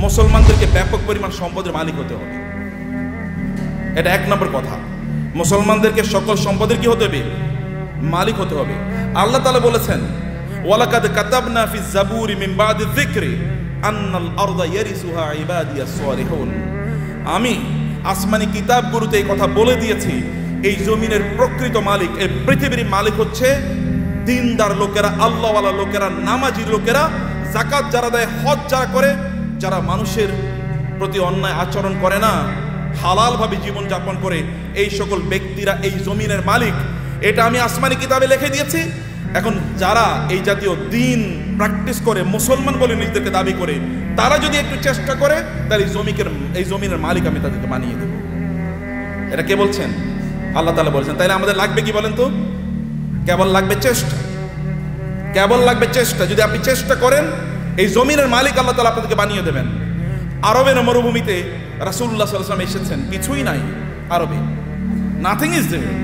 মুসলমানদেরকে ব্যাপক পরিমাণ সম্পদের মালিক হতে হবে। এটা এক নম্বর কথা, মুসলমানদেরকে সকল সম্পদের কি হতে হবে? মালিক হতে হবে। আল্লাহ তাআলা বলেছেন, ওয়ালাকাদ কাতাবনা ফিজ জাবুরি মিন বাদি যিকরি আন্নাল আরদা ইয়ারিসুহা ইবাদিয়াস সালিহুন। আমি আসমানি কিতাবগুলোতে এই কথা বলে দিয়েছি, এই জমিনের প্রকৃত মালিক, এই পৃথিবীর মালিক হচ্ছে দিনদার লোকেরা, আল্লাহওয়ালা লোকেরা, নামাজি লোকেরা, যাকাত যারা দেয়, হজ যারা করে, যারা মানুষের প্রতি অন্যায় আচরণ করে না, হালালভাবে জীবন যাপন করে, এই সকল ব্যক্তিরা এই জমিনের মালিক। এটা আমি আসমানি কিতাবে লিখে দিয়েছি। এখন যারা এই জাতীয় দিন প্র্যাকটিস করে, মুসলমান বলে নিজেদেরকে দাবি করে, তারা যদি একটু চেষ্টা করে, তাহলে এই জমিনের মালিক আমি তাদেরকে বানিয়ে দেব। এটা কে বলছেন? আল্লাহ তাআলা বলছেন। তাইলে আমাদের লাগবে কি বলেন তো? কেবল লাগবে চেষ্টা, কেবল লাগবে চেষ্টা। যদি আপনি চেষ্টা করেন, এই জমিনের মালিক আল্লাহ তাআলা আপনাদেরকে বানিয়ে দেবেন। আরবের মরুভূমিতে রাসূলুল্লাহ সাল্লাল্লাহু আলাইহি ওয়াসাল্লাম এসেছেন, কিছুই নাই আরবে, নাথিং ইজ দেয়ার।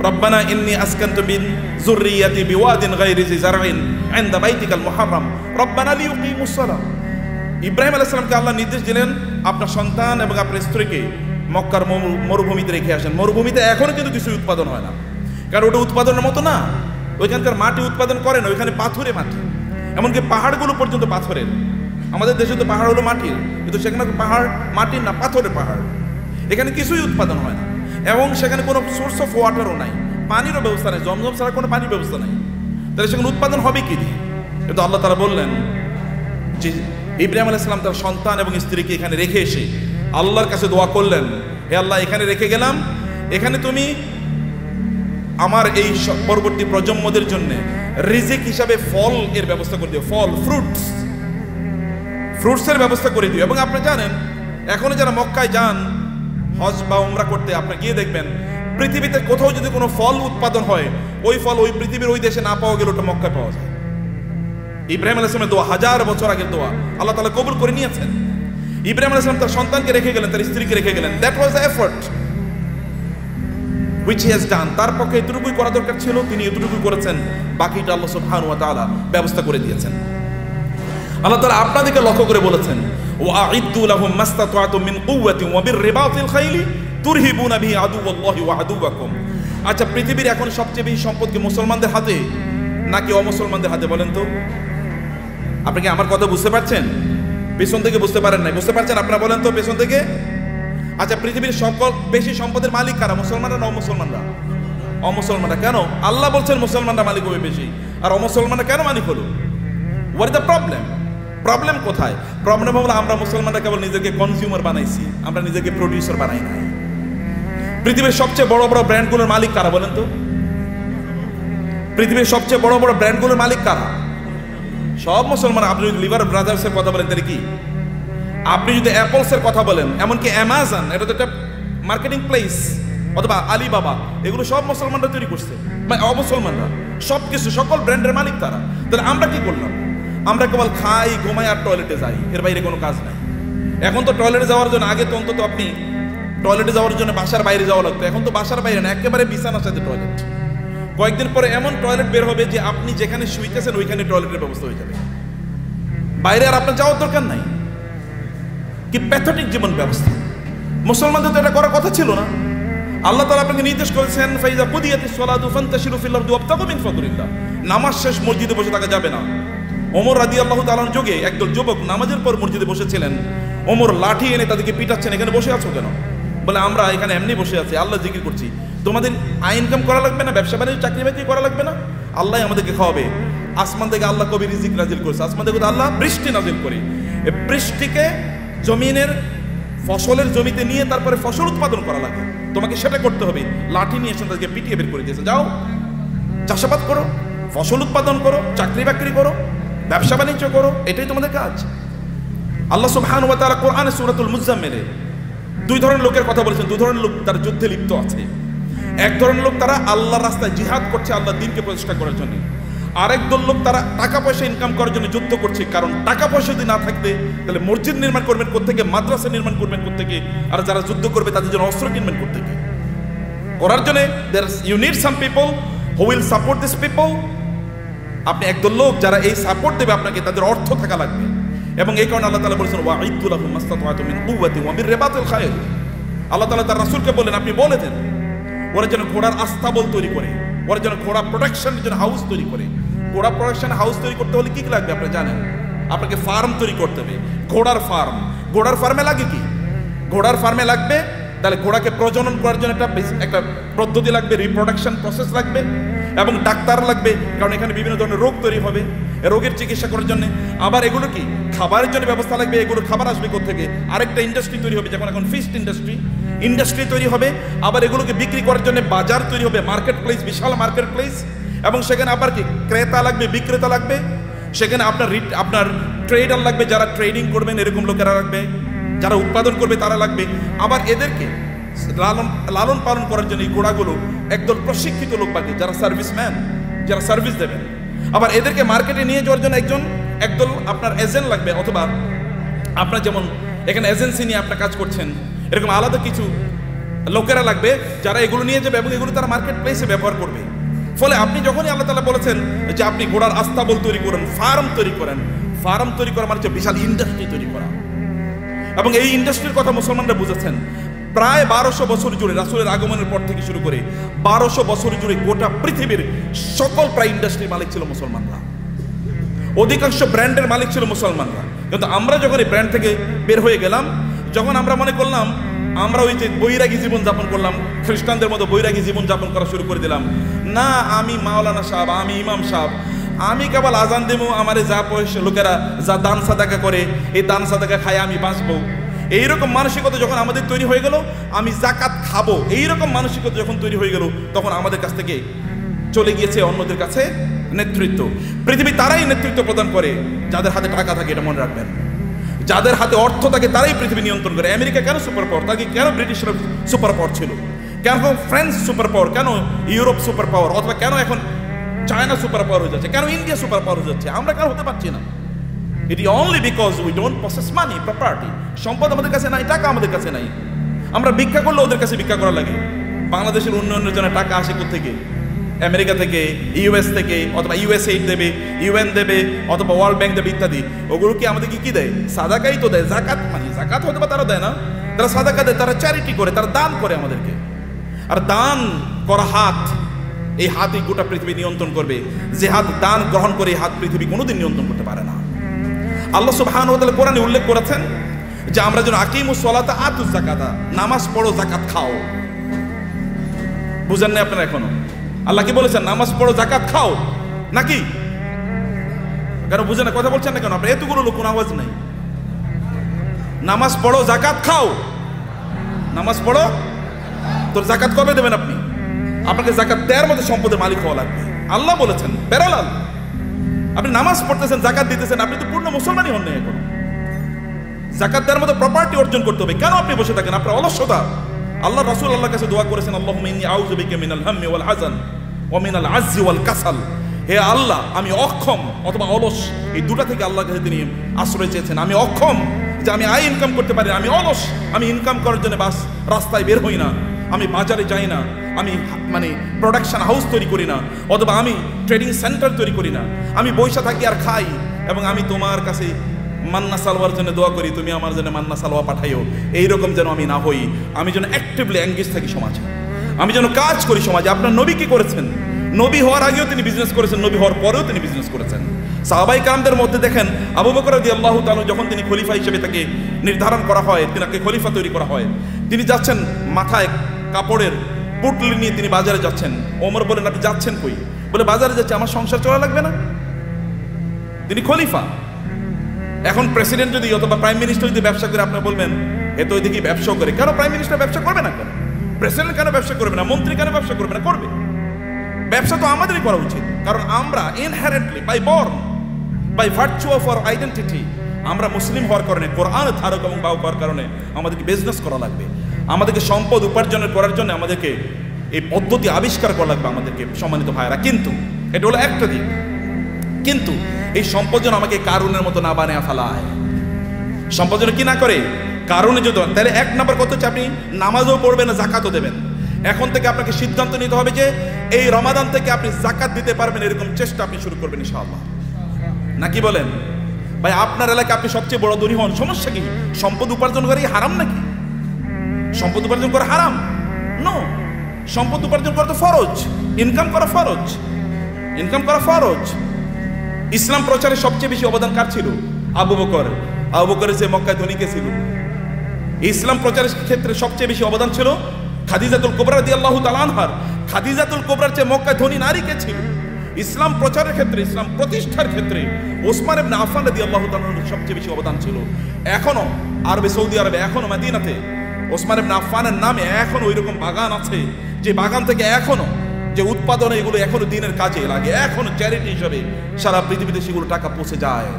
রব্বানা ইন্নী আসকানতু মিন যুররিয়াতি বিওয়াদিন গায়রি জি জারইন ইনদা বাইতিকাল মুহাররাম রব্বানা লিইয়ুকিমুস সালাহ। ইব্রাহিম আলাইহিস সালামকে আল্লাহ নির্দেশ দিলেন, আপনার সন্তান এবং আপনার স্ত্রীকে মক্কার মরুভূমিতে রেখে আসেন। মরুভূমিতে এখনো কিন্তু কিছু উৎপাদন হয় না, কারণ ওটা উৎপাদনের মতো না। ওইখানকার মাটি উৎপাদন করে না, ওইখানে পাথুরে মাটি, এমনকি পাহাড়গুলো পর্যন্ত পাথরের। আমাদের দেশে তো পাহাড় হলো মাটির, কিন্তু সেখানে পাহাড় মাটির না, পাথরের পাহাড়। এখানে কিছুই উৎপাদন হয় না, এবং সেখানে কোনো সোর্স অফ ওয়াটারও নাই, পানিরও ব্যবস্থা নেই, জমজম ছাড়া কোনো পানির ব্যবস্থা নাই। তাহলে সেখানে উৎপাদন হবে কি দিয়ে? কিন্তু আল্লাহ তাআলা বললেন যে ইব্রাহিম আলাইহিস সালাম তার সন্তান এবং স্ত্রীকে এখানে রেখে এসে আল্লাহর কাছে দোয়া করলেন, হে আল্লাহ, এখানে রেখে গেলাম, এখানে তুমি আমার এই পরবর্তী প্রজন্মদের জন্য রিজিক হিসাবে ফল এর ব্যবস্থা করে দিও, ফল, ফ্রুটসের ব্যবস্থা করে দিও। এবং আপনি জানেন, এখনো যারা মক্কায় যান হজ বা উমরা করতে, আপনি গিয়ে দেখবেন পৃথিবীতে কোথাও যদি কোনো ফল উৎপাদন হয়, ওই ফল ওই পৃথিবীর ওই দেশে না পাওয়া গেলে ওটা মক্কায় পাওয়া যায়। ইব্রাহিম আলাইহিস সালামের দোয়া, 1000 বছর আগের দোয়া, আল্লাহ তাআলা কবুল করে নিয়েছেন। ইব্রাহিম আলাইহিস সালাম তার সন্তানকে রেখে গেলেন, তার স্ত্রীকে রেখে গেলেন। That was the effort which he has done। তার পক্ষে এতটুকুই করা দরকার ছিল, তিনি এতটুকুই করেছেন, বাকিটা আল্লাহ সুবহানাহু ওয়া তাআলা ব্যবস্থা করে দিয়েছেন। আল্লাহ তাআলা আপনাদেরকে লক্ষ্য করে বলেছেন, ওয়া'ইদ্দু লাহুম মাসতাতা'তুম মিন কুওয়াতিন ওয়া বিররিবাতিল খাইলি তুরহিবুনা বিহি আদুওয়াল্লাহি ওয়া আদুওয়াকুম। আচ্ছা, পৃথিবীর এখন সবচেয়ে বেশি সম্পদ কি মুসলমানদের হাতে নাকি অমুসলমানদের হাতে বলেন তো? আপনি কি আমার কথা বুঝতে পারছেন? পেছন থেকে বুঝতে পারেন নাই, বুঝতে পারছেন আপনারা? বলেন তো পেছন থেকে। আচ্ছা, পৃথিবীর সকল বেশি সম্পদের মালিক কারা, মুসলমানরা না অমুসলমানরা? অমুসলমানরা। কেন? আল্লাহ বলছেন মুসলমানরা মালিক হবে বেশি, আর অমুসলমানরা কেন মালিক হলো? What is the problem? Problem কোথায়? প্রবলেম হলো আমরা মুসলমানরা কেবল নিজেকে কনজিউমার বানাইছি, আমরা নিজেকে প্রডিউসার বানাই নাই। পৃথিবীর সবচেয়ে বড় বড় ব্র্যান্ডগুলোর মালিক কারা বলেন তো? পৃথিবীর সবচেয়ে বড় বড় ব্র্যান্ডগুলোর মালিক কারা? সব মুসলমান। আপনি যদি লিভার ব্রাদার্সের কথা বলেন তাহলে কি? আপনি যদি অ্যাপলসের কথা বলেন, এমনকি অ্যামাজন, এটা তো একটা মার্কেটিং প্লেস, অথবা আলিবাবা, এগুলো সব মুসলমানরা তৈরি করছে, মানে অমুসলমানরা। সব কিছু, সকল ব্র্যান্ডের মালিক তারা। তাহলে আমরা কি করলাম? আমরা কেবল খাই, ঘুমাই আর টয়লেটে যাই, এর বাইরে কোনো কাজ নাই। এখন তো টয়লেটে যাওয়ার জন্য, আগে তো অন্তত আপনি টয়লেটে যাওয়ার জন্য বাসার বাইরে যাওয়া লাগতো, এখন তো বাসার বাইরে না, একেবারে বিছানার সাথে টয়লেট। কয়েকদিন পরে এমন টয়লেট বের হবে যে আপনি যেখানে শুইতেছেন ওইখানে টয়লেটের ব্যবস্থা হয়ে যাবে, বাইরে আর আপনার যাওয়ার দরকার নাই। কি প্যাথেটিক জীবন ব্যবস্থা! মুসলমানদের তো এটা করার কথা ছিল না। আল্লাহ তাআলা আপনাকে নির্দেশ করেছেন, ফাইজা কুদিয়াতিস সালাতু ফান্তাশিরু ফিল আরদি ওয়াবতাগু মিন ফাদলিল্লাহ। নামাজ শেষ মসজিদে বসে থাকা যাবে না। ওমর রাদিয়াল্লাহু তাআলার যুগে একদল যুবক নামাজের পর মসজিদে বসেছিলেন। ওমর লাঠি এনে তাদেরকে পিটাচ্ছেন, এখানে বসে আছো কেন? বলে, আমরা এখানে এমনি বসে আছি, আল্লাহ জিকির করছি। তোমাদের ইনকাম করা লাগবে না, ব্যবসা বাণিজ্য, চাকরি বাকরি করা লাগবে না, আল্লাহ আমাদেরকে খাওয়াবে। আসমান থেকে আল্লাহ কবি রিজিক নাজিল করেছে, আসমান থেকে আল্লাহ বৃষ্টি নাজিল করে। এই বৃষ্টিকে জমিনের ফসলের জমিতে নিয়ে তারপরে ফসল উৎপাদন করা লাগে, তোমাকে সেটা করতে হবে। লাঠি নিয়ে এসে তাদেরকে পিটিয়ে বের করে দিয়েছে, যাও চাষাবাদ করো, ফসল উৎপাদন করো, চাকরি বাকরি করো, ব্যবসা বাণিজ্য করো, এটাই তোমাদের কাজ। আল্লাহ সুবহানাহু ওয়া তাআলা কোরআনে সূরাতুল মুজাম্মিলে দুই ধরনের লোকের কথা বলেছেন। দুই ধরনের লোক তার যুদ্ধে লিপ্ত আছে। এক ধরনের লোক তারা আল্লাহর রাস্তায় জিহাদ করছে, আল্লাহর দ্বীনকে প্রতিষ্ঠা করার জন্য। আরেক দল লোক তারা টাকা পয়সা ইনকাম করার জন্য যুদ্ধ করছে। কারণ টাকা পয়সা যদি না থাকতে তাহলে মসজিদ নির্মাণ করবেন কোত্থেকে, মাদ্রাসা নির্মাণ করবেন কোত্থেকে, আর যারা যুদ্ধ করবে তাদের জন্য অস্ত্র কিনবেন কোত্থেকে? করার জন্য you need some people who will support this people. আপনি একদল লোক যারা এই সাপোর্ট দেবে আপনাকে, তাদের অর্থ থাকা লাগবে। এবং এই কারণে আল্লাহ তাআলা বলেছেন ওয়াইদু লাহুম মাসতাতা'তুম মিন কুওয়াতিন ওয়া মির রিবাতিল খায়ল। আল্লাহ তাআলা তার রাসূলকে বললেন আপনি বলে দেন ওরা যেন ঘোড়ার আস্তাবল তৈরি করে, ওরা যেন ঘোড়া প্রোটেকশনের জন্য হাউস তৈরি করে। ঘোড়া প্রোটেকশন হাউস তৈরি করতে হলে কি লাগবে আপনি জানেন? আপনাকে ফার্ম তৈরি করতে হবে, ঘোড়ার ফার্ম। ঘোড়ার ফার্মে লাগে কি? ঘোড়ার ফার্মে লাগবে তাহলে ঘোড়াকে প্রজনন করার জন্য একটা পদ্ধতি লাগবে, রিপ্রোডাকশন প্রসেস লাগবে, এবং ডাক্তার লাগবে, কারণ এখানে বিভিন্ন ধরনের রোগ তৈরি হবে, রোগের চিকিৎসা করার জন্য। আবার এগুলো কি খাবারের জন্য ব্যবস্থা লাগবে, এগুলো খাবার আসবে কোত্থেকে? আরেকটা ইন্ডাস্ট্রি তৈরি হবে, যেমন এখন ফিশ ইন্ডাস্ট্রি তৈরি হবে। আবার এগুলোকে বিক্রি করার জন্য বাজার তৈরি হবে, মার্কেট প্লেস, বিশাল মার্কেট প্লেস, এবং সেখানে আবার কি ক্রেতা লাগবে, বিক্রেতা লাগবে, সেখানে আপনার ট্রেডার লাগবে, যারা ট্রেডিং করবেন এরকম লোকেরা লাগবে, যারা উৎপাদন করবে তারা লাগবে। আবার এদেরকে লালন পালন করার জন্য এই ঘোড়াগুলো একদল প্রশিক্ষিত লোক লাগবে, যারা সার্ভিসম্যান, যারা সার্ভিস দেবেন। আবার এদেরকে মার্কেটে নিয়ে যাওয়ার জন্য একদল আপনার এজেন্ট লাগবে, অথবা আপনার যেমন এখানে এজেন্সি নিয়ে আপনার কাজ করছেন, এরকম আলাদা কিছু লোকেরা লাগবে যারা এগুলো নিয়ে যাবে এবং এগুলো তারা মার্কেট প্লেসে ব্যবহার করবে। ফলে আপনি যখনই আল্লাহ তাআলা বলেছেন যে আপনি ঘোড়ার আস্তাবল তৈরি করেন, ফার্ম তৈরি করেন, ফার্ম তৈরি করা মানে হচ্ছে বিশাল ইন্ডাস্ট্রি তৈরি করা। এবং এই ইন্ডাস্ট্রির কথা মুসলমানরা বুঝেছেন। প্রায় 1200 বছর জুড়ে রাসূলের আগমনের পর থেকে শুরু করে 1200 বছর জুড়ে গোটা পৃথিবীর সকল প্রায় ইন্ডাস্ট্রির মালিক ছিল মুসলমানরা, অধিকাংশ ব্র্যান্ডের মালিক ছিল মুসলমানরা। কিন্তু আমরা যখন এই ব্র্যান্ড থেকে বের হয়ে গেলাম, যখন আমরা মনে করলাম আমরা ওই যে বৈরাগী জীবন যাপন করলাম, খ্রিস্টানদের মতো বৈরাগী জীবন যাপন করা শুরু করে দিলাম। না, আমি মাওলানা সাহেব, আমি ইমাম সাহেব, আমি কেবল আজান দেবো, আমারে যা পয়সা লোকেরা যা দান সাদাকা করে এই দান সাদাকা খায় আমি বাঁচবো, এইরকম মানসিকতা যখন আমাদের তৈরি হয়ে গেল, আমি জাকাত খাবো, এইরকম মানসিকতা যখন তৈরি হয়ে গেল, তখন আমাদের কাছ থেকে চলে গিয়েছে অন্যদের কাছে নেতৃত্ব। পৃথিবী তারাই নেতৃত্ব প্রদান করে যাদের হাতে টাকা থাকে, এটা মনে রাখবেন। যাদের হাতে অর্থ থাকে তারাই পৃথিবী নিয়ন্ত্রণ করে। আমেরিকা কেন সুপার পাওয়ার? তাকে কেন ব্রিটিশরা সুপার পাওয়ার ছিল? কেন ফ্রান্স সুপার পাওয়ার? কেন ইউরোপ সুপার পাওয়ার? অথবা কেন এখন চায়না সুপার পাওয়ার হয়ে যাচ্ছে? কেন ইন্ডিয়া সুপার পাওয়ার হয়ে যাচ্ছে? আমরা কেন হতে পারছি না? It is only because we don't possess money, property. সম্পদ আমাদের কাছে নাই, টাকা আমাদের কাছে নাই। আমরা ভিক্ষা করলে ওদের কাছে ভিক্ষা করা লাগে। বাংলাদেশের উন্নয়নের জন্য টাকা আসে কোত্থেকে? আমেরিকা থেকে, ইউএস থেকে, অথবা ইউএসএইড দেবে, ইউএন দেবে, অথবা ওয়ার্ল্ড ব্যাংক দেবে ইত্যাদি। ওগুলো কি আমাদেরকে কি দেয়? সাদাকাই তো দেয়, জাকাত। মানে জাকাত হয়তো বা তারা দেয় না, তারা সাদাকা দেয়, তারা চ্যারিটি করে, তারা দান করে আমাদেরকে। আর দান করা হাত, এই হাতই গোটা পৃথিবী নিয়ন্ত্রণ করবে। যে হাত দান গ্রহণ করে, এই হাত পৃথিবী কোনোদিন নিয়ন্ত্রণ করতে পারে না। আল্লাহ সুবহানাহু ওয়া তাআলা কোরআনে উল্লেখ করেছেন যে আমরা যেন আকিমুস সালাতা আতুজ যাকাতা, নামাজ পড়ো, যাকাত খাও। বুঝেন না আপনারা এখনো? আল্লাহ কি বলেছেন? নামাজ পড়ো, যাকাত খাও, নাকি? কেন বুঝেন না? কথা বলছেন না কেন? আপনার এতগুলো লোক, কোনো আওয়াজ নাই। নামাজ পড়ো, যাকাত খাও। নামাজ পড়ো, তোর যাকাত কবে দেবেন আপনি? আপনাকে যাকাত দেওয়ার মতো সম্পদের মালিক হওয়া লাগবে। আল্লাহ বলেছেন প্যারালাল। আপনি নামাজ পড়তেছেন, যাকাত দিতেছেন, আপনি তো পূর্ণ মুসলমানই হন না এখন। যাকাত দেওয়ার মতো প্রপার্টি অর্জন করতে হবে। কেন আপনি বসে থাকেন? আপনার অলসতা। আল্লাহ রাসূল আল্লাহর কাছে দোয়া করেছেন, আল্লাহুম্মা ইন্নী আউযু বিকা মিনাল হাম্মি ওয়াল হাযান ওয়া মিনাল আজজি ওয়াল কাসাল। হে আল্লাহ, আমি অক্ষম অথবা অলস, এই দুটা থেকে আল্লাহর কাছে তিনি আশ্রয় চেয়েছেন। আমি অক্ষম, যে আমি আয় ইনকাম করতে পারি না। আমি অলস, আমি ইনকাম করার জন্য বাস রাস্তায় বের হই না, আমি বাজারে যাই না, আমি মানে প্রোডাকশন হাউস তৈরি করি না, অথবা আমি ট্রেডিং সেন্টার তৈরি করি না। আমি বৈশা থাকি আর খাই, এবং আমি তোমার কাছে মান্না সালোয়ার জন্য দোয়া করি, তুমি আমার জন্য মান্না সালোয়া পাঠাইও। এইরকম যেন আমি না হই। আমি যেন অ্যাক্টিভলি এঙ্গেজ থাকি সমাজে, আমি যেন কাজ করি সমাজে। আপনার নবী কি করেছেন? নবী হওয়ার আগেও তিনি বিজনেস করেছেন, নবী হওয়ার পরেও তিনি বিজনেস করেছেন। সাহাবায়ে কেরামদের মধ্যে দেখেন, আবু বকর রাদিয়াল্লাহু তাআলা যখন তিনি খলিফা হিসেবে তাকে নির্ধারণ করা হয়, তিনাকে খলিফা তৈরি করা হয়, তিনি যাচ্ছেন মাথায় কাপড়ের পুটলি নিয়ে তিনি বাজারে যাচ্ছেন। ওমর বলেন, আপনি যাচ্ছেন কই? বলে, বাজারে যাচ্ছে, আমার সংসার চলা লাগবে না? তিনি খলিফা। এখন প্রেসিডেন্ট যদি অথবা প্রাইম মিনিস্টার যদি ব্যবসা করে, আপনারা বলবেন এ তো ওইদিকে ব্যবসা করে। কেন প্রাইম মিনিস্টার ব্যবসা করবে না? কেন প্রেসিডেন্ট কেন ব্যবসা করবে না? মন্ত্রী কেন ব্যবসা করবে না? করবে। ব্যবসা তো আমাদেরই করা উচিত, কারণ আমরা inherently by born, by virtue of our identity, আমরা মুসলিম হওয়ার কারণে, কোরআন ধারক এবং বাহক হওয়ার কারণে আমাদেরকে বিজনেস করা লাগবে। আমাদেরকে সম্পদ উপার্জনের করার জন্য আমাদেরকে এই পদ্ধতি আবিষ্কার করা লাগবে আমাদেরকে, সম্মানিত ভাইয়েরা। কিন্তু এটা হলো একটা দিক। কিন্তু এই সম্পদ যেন আমাকে কারুনের মতো না বানিয়ে ফেলায়। সম্পদ যেন কি না করে? কারণে যদি, তাহলে এক নম্বর কথা হচ্ছে আপনি নামাজও পড়বেন না, যাকাতও দেবেন। এখন থেকে আপনাকে সিদ্ধান্ত নিতে হবে যে এই রমাদান থেকে আপনি যাকাত দিতে পারবেন, এরকম চেষ্টা আপনি শুরু করবেন ইনশাআল্লাহ। নাকি বলেন? ভাই আপনার এলাকায় আপনি সবচেয়ে বড় ধনী হন, সমস্যা কি? সম্পদ উপার্জন করে হারাম নাকি? সম্পদ উপার্জন করা হারাম? নো, সম্পদ উপার্জন করা তো ফরজ, ইনকাম করা ফরজ, ইনকাম করা ফরজ। ইসলাম প্রচারে সবচেয়ে বেশি অবদান কার ছিল? আবু বকর। আবু বকরের যে মক্কায় ধনী কে ছিল? ইসলাম প্রচারের ক্ষেত্রে সবচেয়ে বেশি অবদান ছিল খাদিজাতুল কুবরা রাদিয়াল্লাহু তাআলা আনহার। খাদিজাতুল কুবরার চেয়ে মক্কায় ধনী নারী কে ছিল? ইসলাম প্রচারের ক্ষেত্রে, ইসলাম প্রতিষ্ঠার ক্ষেত্রে ওসমান ইবনে আফফান রাদিয়াল্লাহু তাআলা আনহুর সবচেয়ে বেশি অবদান ছিল। এখনো আরবে, সৌদি আরবে, এখনো মদিনাতে ওসমান ইবনে আফফানের নামে এখনো ওইরকম বাগান আছে, যে বাগান থেকে এখনো যে উৎপাদন, এগুলো এখনো দিনের কাজে লাগে, এখনো চ্যারিটি হিসাবে সারা পৃথিবীতে সেগুলো টাকা পৌঁছে যায়।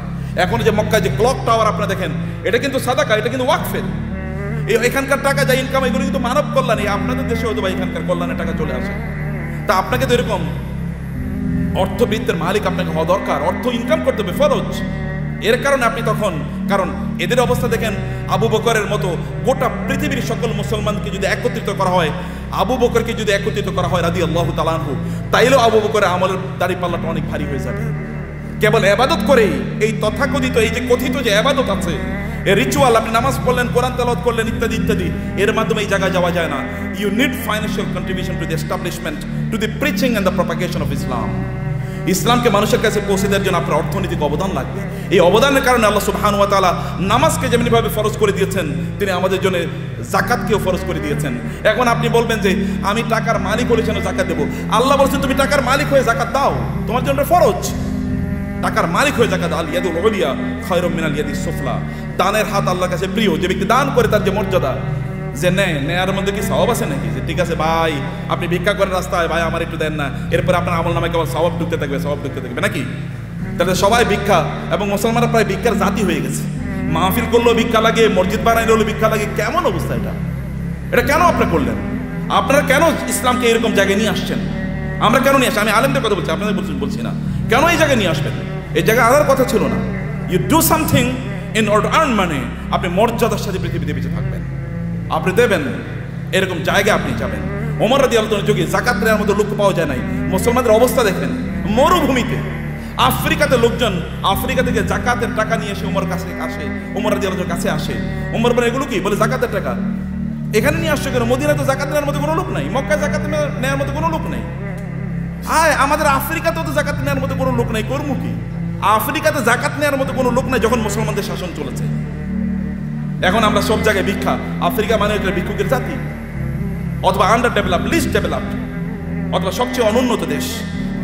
এখনো যে মক্কায় যে ক্লক টাওয়ার আপনারা দেখেন, এটা কিন্তু সাদাকা, এটা কিন্তু ওয়াকফের। এখানকার টাকা যা ইনকাম, এগুলো কিন্তু মানব কল্যাণে। আপনাদের দেশে হয়তো বা এখানকার কল্যাণে টাকা চলে আসে। তা আপনাকে তো এরকম অর্থবৃত্তের মালিক আপনাকে হওয়া দরকার, অর্থ ইনকাম করতে হবে, ফরজ। এর কারণে আপনি তখন, কারণ এদের অবস্থা দেখেন, আবু বকরের মতো গোটা পৃথিবীর সকল মুসলমানকে যদি একত্রিত করা হয়, আবু বকরকে যদি একত্রিত করা হয় রাদিয়াল্লাহু তাআলা আনহু, তাইলেও আবু বকরের আমলের দাড়িপাল্লাটা অনেক ভারী হয়ে যাবে। কেবল ইবাদত করেই, এই তথাকথিত, এই যে কথিত যে ইবাদত আছে, এই রিচুয়াল, আপনি নামাজ পড়লেন, কোরআন তেলাওয়াত করলেন, ইত্যাদি ইত্যাদি, এর মাধ্যমে এই জায়গায় যাওয়া যায় না। You need financial contribution to the establishment, to the preaching and the propagation of Islam. ইসলামকে মানুষের কাছে পৌঁছে দেওয়ার জন্য আপনার অর্থনৈতিক অবদান লাগবে। এই অবদানের কারণে আল্লাহ সুবহানাহু ওয়া তাআলা নামাজকে যেমনিভাবে ফরজ করে দিয়েছেন, তিনি আমাদের জন্য যাকাতকেও ফরজ করে দিয়েছেন। এখন আপনি বলবেন যে আমি টাকার মালিক হলে যেন যাকাত দেবো। আল্লাহ বলছেন তুমি টাকার মালিক হয়ে যাকাত দাও, তোমার জন্য ফরজ। টাকার মালিক হয়ে যাকাত, আল ইয়াদুল উলিয়া খায়রুম মিনাল ইয়াদিস সুফলা। দানের হাত আল্লাহর কাছে প্রিয়। যে ব্যক্তি দান করে তার যে মর্যাদা, যে নেয়ার মধ্যে কি সওয়াব আছে নাকি? যে ঠিক আছে ভাই, আপনি ভিক্ষা করেন রাস্তায়, ভাই আমার একটু দেন না, এরপরে আপনার আমল নামে কেবল সওয়াব ঢুকতে থাকবে, সওয়াব ঢুকতে থাকবে নাকি? তাহলে সবাই ভিক্ষা, এবং মুসলমানরা প্রায় ভিক্ষার জাতি হয়ে গেছে। মাহফিল করলেও ভিক্ষা লাগে, মসজিদ বানাইলেও ভিক্ষা লাগে। কেমন অবস্থা এটা? এটা কেন আপনি করলেন? আপনারা কেন ইসলামকে এরকম জায়গায় নিয়ে আসছেন? আমরা কেন নিয়ে আসছি? আমি আলেমদের কথা বলছি, আপনাদের বলছি না। কেন এই জায়গায় নিয়ে আসবেন? এই জায়গায় আনার কথা ছিল না। You do something in order to earn money. আপনি মর্যাদার সাথে পৃথিবীতে বেঁচে থাকবেন, আপনি দেবেন, এরকম জায়গায় আপনি যাবেন। ওমর রাদিয়াল্লাহু আনহু যুগে যাকাত দেওয়ার মতো লোক পাওয়া যায় নাই। মুসলমানদের অবস্থা দেখেন, মরুভূমিতে আফ্রিকাতে লোকজন আফ্রিকা থেকে যাকাতের টাকা নিয়ে এসে ওমর কাছে আসে, ওমর রাদিয়াল্লাহু আনহুর কাছে আসে। ওমর বলে এগুলো কি? বলে যাকাতের টাকা। এখানে নিয়ে আসছে কেন? মদিনায় তো যাকাত নেওয়ার মতো কোনো লোক নাই, মক্কায় যাকাত নেওয়ার মতো কোনো লোক নাই। আমাদের আফ্রিকাতেও তো যাকাত নেওয়ার মতো কোনো লোক নাই, কর্ম কি? আফ্রিকাতে যাকাত নেওয়ার মতো কোনো লোক নাই যখন মুসলমানদের শাসন চলেছে। এখন আমরা সব জায়গায় ভিক্ষা। আফ্রিকা মানে একটা ভিক্ষুকের জাতি, অথবা আন্ডার ডেভেলপড, লিস্ট ডেভেলপড, অথবা সবচেয়ে অনুন্নত দেশ।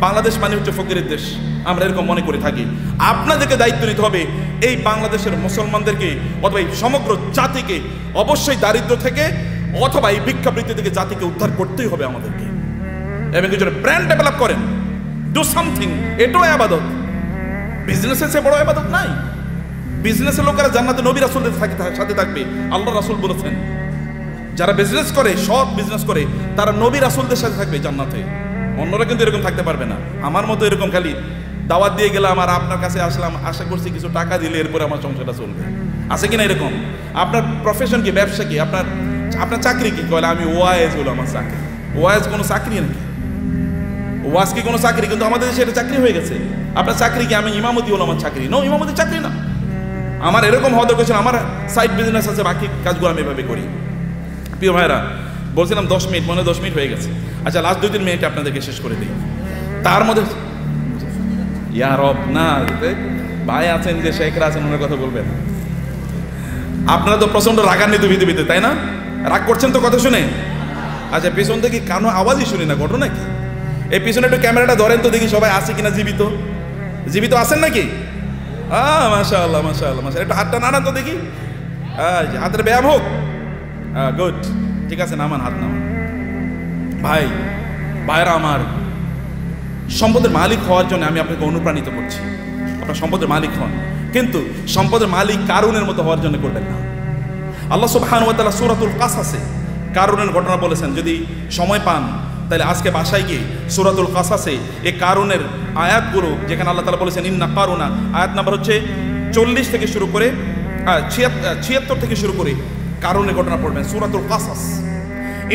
বাংলাদেশ মানে হচ্ছে ফকিরের দেশ, আমরা এরকম মনে করে থাকি। আপনাদেরকে দায়িত্ব নিতে হবে এই বাংলাদেশের মুসলমানদেরকে, অথবা এই সমগ্র জাতিকে অবশ্যই দারিদ্র থেকে অথবা এই ভিক্ষাবৃত্তি থেকে জাতিকে উদ্ধার করতেই হবে আমাদেরকে। এবং কিছু ব্র্যান্ড ডেভেলপ করেন, ডু সামথিং। এটাও ইবাদত। বিজনেসের চেয়ে বড় ইবাদত নাই। বিজনেসের লোকেরা জান্নাতে নবী রাসূলদের সাথে থাকবে, আল্লাহ রাসূল বলেছেন। যারা বিজনেস করে, সৎ বিজনেস করে, তারা নবী রাসূলদের সাথে থাকবে জান্নাতে। অন্যরা কিন্তু এরকম থাকতে পারবে না। আমার মতো এরকম খালি দাওয়াত দিয়ে গেলাম আর আপনার কাছে আসলাম, আশা করছি কিছু টাকা দিলে এরপরে আমার সংসারটা চলবে, আছে কিনা এরকম? আপনার প্রফেশন কি? ব্যবসা কি? আপনার চাকরি কি? বলে আমি ওয়াইজ হলো আমার চাকরি। ওয়াইজ কোনো চাকরি নাকি? ওয়াজ কি কোনো চাকরি? কিন্তু আমাদের দেশে এটা চাকরি হয়ে গেছে। আপনার চাকরি কি? আমি ইমামতি হলো আমার চাকরি। নো, ইমামতি চাকরি না। আমার এরকম হওয়া দরকার ছিল, আমার সাইড বিজনেস আছে, বাকি কাজগুলো আমি এভাবে করি। প্রিয় ভাইরা, বলছিলাম 10 মিনিট, মনে 10 মিনিট হয়ে গেছে। আচ্ছা, লাস্ট 2-3 মিনিট আপনাদেরকে শেষ করে দিই। তার মধ্যে ইয়া রব, না ভাই আছেন, যে শেখরা আছেন, ওনার কথা বলবেন। আপনারা তো প্রচন্ড রাগান্বিত পৃথিবীতে, তাই না? রাগ করছেন তো কথা শুনে? আচ্ছা, পিছন থেকে কানো আওয়াজই শুনি না, ঘটনা কি? এই পিছনে একটু ক্যামেরাটা ধরেন তো দেখি সবাই আছে কিনা, জীবিত। জীবিত আছেন নাকি? মাশাআল্লাহ মাশাআল্লাহ মাশাআল্লাহ। একটু হাতটা নাড়ান তো দেখি, হাতের ব্যায়াম হোক। গুড, ঠিক আছে, নামান, হাত নামান। ভাইরা আমার, সম্পদের মালিক হওয়ার জন্য আমি আপনাকে অনুপ্রাণিত করছি। আপনার সম্পদের মালিক হন, কিন্তু সম্পদের মালিক কারুনের মতো হওয়ার জন্য করবেন না। আল্লাহ সুবহানাহু ওয়া তাআলা সূরাতুল কাসাসে কারুনের ঘটনা বলেছেন। যদি সময় পান তাহলে আজকে বাসায় গিয়ে সূরাতুল কাসাসে এই কারুনের আয়াতগুলো, যেখানে আল্লাহ তাআলা বলেছেন ইন্না কারুনা, আয়াত নাম্বার হচ্ছে 40 থেকে শুরু করে 76 থেকে শুরু করে কারুনের ঘটনা পড়বেন। সূরাতুল কাসাস।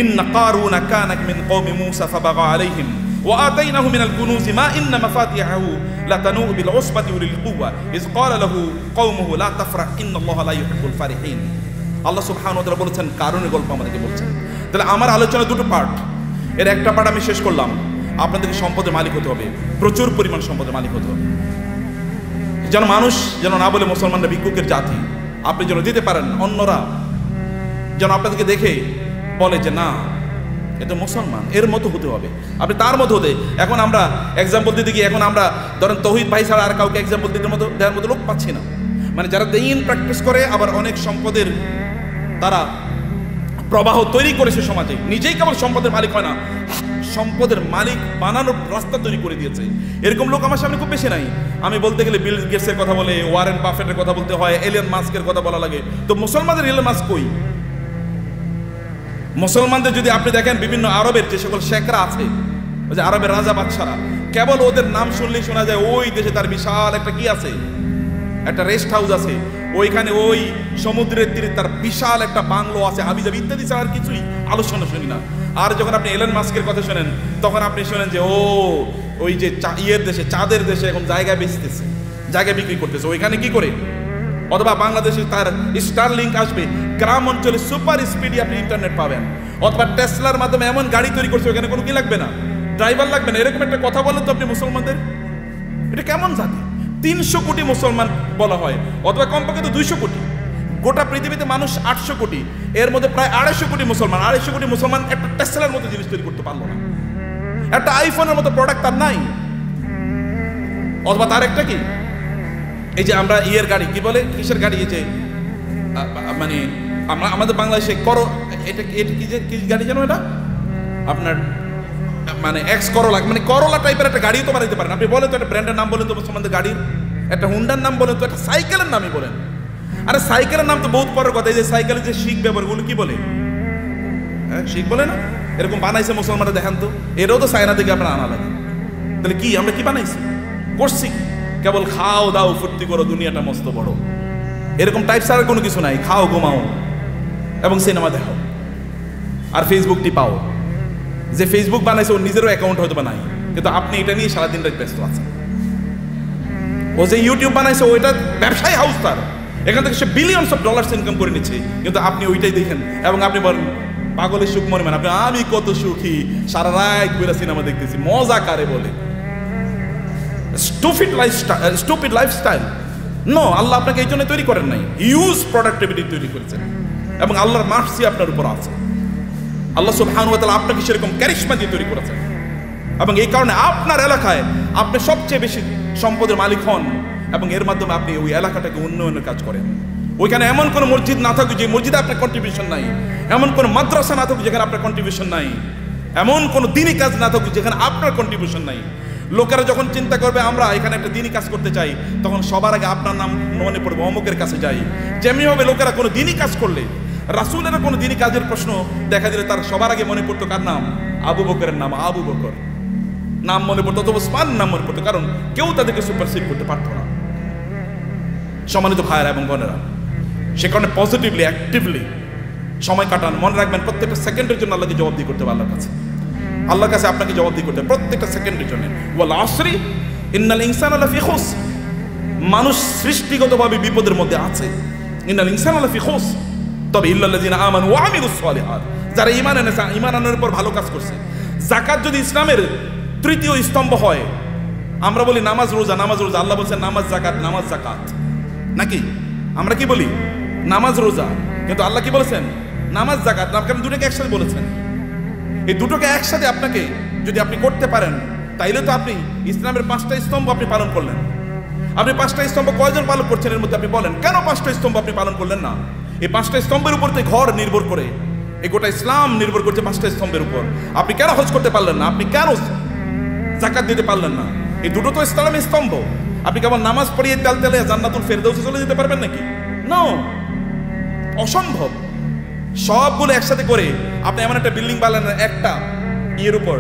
ইন্না কারুনা কানা মিন কওমি মূসা ফাবাগা আলাইহিম وآتيناه من الكنوز ما إن مفاتيحه لتنوء بالعصبة أولي القوة إذ قال له قومه لا تفرح إن الله لا يحب الفرحين। আল্লাহ সুবহানাহু ওয়া তাআলা বলেছেন, কারণের গল্প আমাদেরকে বলছেন। তাহলে আমার আলোচনা দুটো পার্ট, এর একটা পার্ট আমি শেষ করলাম, আপনাদেরকে সম্পদের মালিক হতে হবে, প্রচুর পরিমাণ সম্পদের মালিক হতে হবে, যেন মানুষ যেন না বলে মুসলমানরা ভিক্ষুকের জাতি, আপনি যেন দিতে পারেন, অন্যরা যেন আপনাদেরকে দেখে বলে যে না এটা মুসলমান, এর মতো হতে হবে, আপনি তার মতো হতে। এখন আমরা এক্সাম্পল দিতে গিয়ে এখন আমরা ধরেন তৌহিদ ভাই ছাড়া আর কাউকে এক্সাম্পল দিতে মতো দেওয়ার মতো লোক পাচ্ছি না। মানে যারা দিন প্র্যাকটিস করে আবার অনেক সম্পদের তারা প্রবাহ তৈরি করেছে সমাজে, নিজেই কেবল সম্পদের মালিক হয় না, সম্পদের মালিক বানানোর রাস্তা তৈরি করে দিয়েছে। এরকম লোক আমার সামনে খুব বেশি নাই। আমি বলতে গেলে বিল গেটসের কথা বলে, ওয়ারেন বাফেটের কথা বলতে হয়, এলিয়ন মাস্কের কথা বলা লাগে। তো মুসলমানদের এলিয়ন মাস্ক কই? মুসলমানদের যদি আপনি দেখেন বিভিন্ন আরবের যে সকল শেখরা আছে, ওই যে আরবের রাজা বাদশারা, কেবল ওদের নাম শুনলেই শোনা যায় ওই দেশে তার বিশাল একটা কি আছে, একটা রেস্ট হাউস আছে, ওইখানে ওই সমুদ্রের তীরে তার বিশাল একটা বাংলো আছে, হাবিজাবি ইত্যাদি ছাড়া আর কিছুই আলোচনা শুনি না। আর যখন আপনি এলন মাস্কের কথা শোনেন তখন আপনি শোনেন যে ও ওই যে ইয়ের দেশে, চাঁদের দেশে এখন জায়গা বেচতেছে, জায়গা বিক্রি করতেছে, ওইখানে কি করে। অথবা বাংলাদেশে তার স্টারলিংক আসবে, গ্রাম অঞ্চলে সুপার স্পিডে আপনি ইন্টারনেট পাবেন। অথবা টেসলার মাধ্যমে এমন গাড়ি তৈরি করছে ওখানে কোনো কি লাগবে না, ড্রাইভার লাগবে না। এরকম একটা কথা বলেন তো আপনি মুসলমানদের, এটা কেমন জাতি? 300 কোটি মুসলমান বলা হয়, অথবা কমপক্ষে তো 200 কোটি। গোটা পৃথিবীতে মানুষ 800 কোটি, এর মধ্যে প্রায় 250 কোটি মুসলমান। 250 কোটি মুসলমান একটা টেসলার মতো জিনিস তৈরি করতে পারলো না, একটা আইফোনের মতো প্রোডাক্ট তার নাই। অথবা তার একটা কি, এই যে আমরা ইয়ের গাড়ি কি বলে, কিসের গাড়ি, এই যে মানে আমাদের বাংলাদেশে এটা কি গাড়ি জানো, এটা আপনার মানে এক্স করোলা, মানে করোলা টাইপের একটা গাড়িও তো বানাইতে পারেন আপনি। বলেন তো একটা ব্র্যান্ডের নাম বলেন তো মুসলমানদের গাড়ির, একটা হুন্ডার নাম বলেন তো, একটা সাইকেলের নামই বলেন। আরে সাইকেলের নাম তো বহুত পরের কথা। এই যে সাইকেলের যে শিখ ব্যবহারগুলো কি বলে, হ্যাঁ শিখ বলে না, এরকম বানাইছে মুসলমানরা, দেখেন তো, এটাও তো চায়না থেকে আপনার আনা লাগে। তাহলে কি আমরা কি বানাইছি, করছি কেবল খাও দাও ফুর্তি করো, দুনিয়াটা মস্ত বড়, এরকম টাইপ ছাড়া কোনো কিছু নাই। খাও ঘুমাও এবং সিনেমা দেখো আর ফেসবুক টিপাও। যে ফেসবুক বানাইছে ওর নিজেরও অ্যাকাউন্ট হয়তো বা নাই, কিন্তু আপনি এটা নিয়ে সারাদিন রাত ব্যস্ত আছেন। ও যে ইউটিউব বানাইছে ওইটা ব্যবসায়ী হাউস, তার এখান থেকে সে বিলিয়নস অফ ডলার্স ইনকাম করে নিচ্ছে, কিন্তু আপনি ওইটাই দেখেন এবং আপনি বলেন পাগলের সুখ মনে মানে, আপনি আমি কত সুখী, সারা রাত ঘুরে সিনেমা দেখতেছি, মজা কারে বলে। স্টুপিড লাইফস্টাইল নো, আল্লাহ আপনাকে এই জন্য তৈরি করেন নাই, হিউজ প্রোডাক্টিভিটি তৈরি করেছেন এবং আল্লাহর মার্সি আপনার উপর আছে। আল্লাহ সুবহানাহু ওয়া তাআলা আপনাকে সেরকম ক্যারিশমা দিয়ে তৈরি করেছেন এবং এই কারণে আপনার এলাকায় আপনি সবচেয়ে বেশি সম্পদের মালিক হন এবং এর মাধ্যমে আপনি ওই এলাকাটাকে উন্নয়নের কাজ করেন। ওইখানে এমন কোনো মসজিদ না থাকুক যে মসজিদে আপনার কন্ট্রিবিউশন নাই, এমন কোনো মাদ্রাসা না থাকুক যেখানে আপনার কন্ট্রিবিউশন নাই, এমন কোনো দিনই কাজ না থাকুক যেখানে আপনার কন্ট্রিবিউশন নাই। লোকেরা যখন চিন্তা করবে আমরা এখানে একটা দিনই কাজ করতে চাই, তখন সবার আগে আপনার নাম মনে পড়বে, অমুকের কাছে যাই। যেমনি হবে লোকেরা কোনো দিনই কাজ করলে, রাসূলের কোনো দিনই কাজের প্রশ্ন দেখা দিলে তার সবার আগে মনে পড়তো কার নাম, আবু বকরের নাম, আবু বকর নাম মনে পড়তো, অথবা ওসমান নাম মনে পড়তো, কারণ কেউ তাদেরকে সুপারসিড করতে পারতো না। সম্মানিত ভাইয়েরা এবং বোনেরা, সে কারণে পজিটিভলি অ্যাক্টিভলি সময় কাটান। মনে রাখবেন প্রত্যেকটা সেকেন্ডের জন্য আল্লাহকে জবাবদি করতে হবে, আল্লাহর কাছে আপনাকে জবাবদি করতে হবে প্রত্যেকটা সেকেন্ডের জন্য। ওয়াল আসরি ইন্নাল ইনসানা লাফি খুস, মানুষ সৃষ্টিগতভাবে বিপদের মধ্যে আছে। ইন্নাল ইনসানা লাফি খুস, তবে ইল্লাল্লাযিনা আমানু ওয়া আমিলুস সালিহাত, যারা ঈমান এনেছে, ঈমান আনার উপর ভালো কাজ করছে। যাকাত যদি ইসলামের তৃতীয় স্তম্ভ হয়, আমরা বলি নামাজ রোজা, নামাজ রোজা, আল্লাহ বলছেন নামাজ জাকাত, নামাজ জাকাত, নাকি আমরা কি বলি নামাজ রোজা, কিন্তু আল্লাহ কি বলেছেন নামাজ জাকাত, না কারণ দুটোকে একসাথে বলেছেন। এই দুটোকে একসাথে আপনাকে যদি আপনি করতে পারেন তাইলে তো আপনি ইসলামের 5টা স্তম্ভ আপনি পালন করলেন। আপনি 5টা স্তম্ভ কয়জন পালন করছেন এর মধ্যে আপনি বলেন, কেন 5টা স্তম্ভ আপনি পালন করলেন না? এই 5টা স্তম্ভের উপর তো ঘর নির্ভর করে, এই গোটা ইসলাম নির্ভর করছে 5টা স্তম্ভের উপর। আপনি কেন হজ করতে পারলেন না? আপনি কেন যাকাত দিতে পারলেন না? এই দুটো তো ইসলামের স্তম্ভ। আপনি কেবল নামাজ পড়িয়ে তেল তেলে জান্নাতুল ফেরদাউসে চলে যেতে পারবেন নাকি? নো, অসম্ভব। সবগুলো একসাথে করে আপনি এমন একটা বিল্ডিং বানালেন একটা ইয়ের উপর,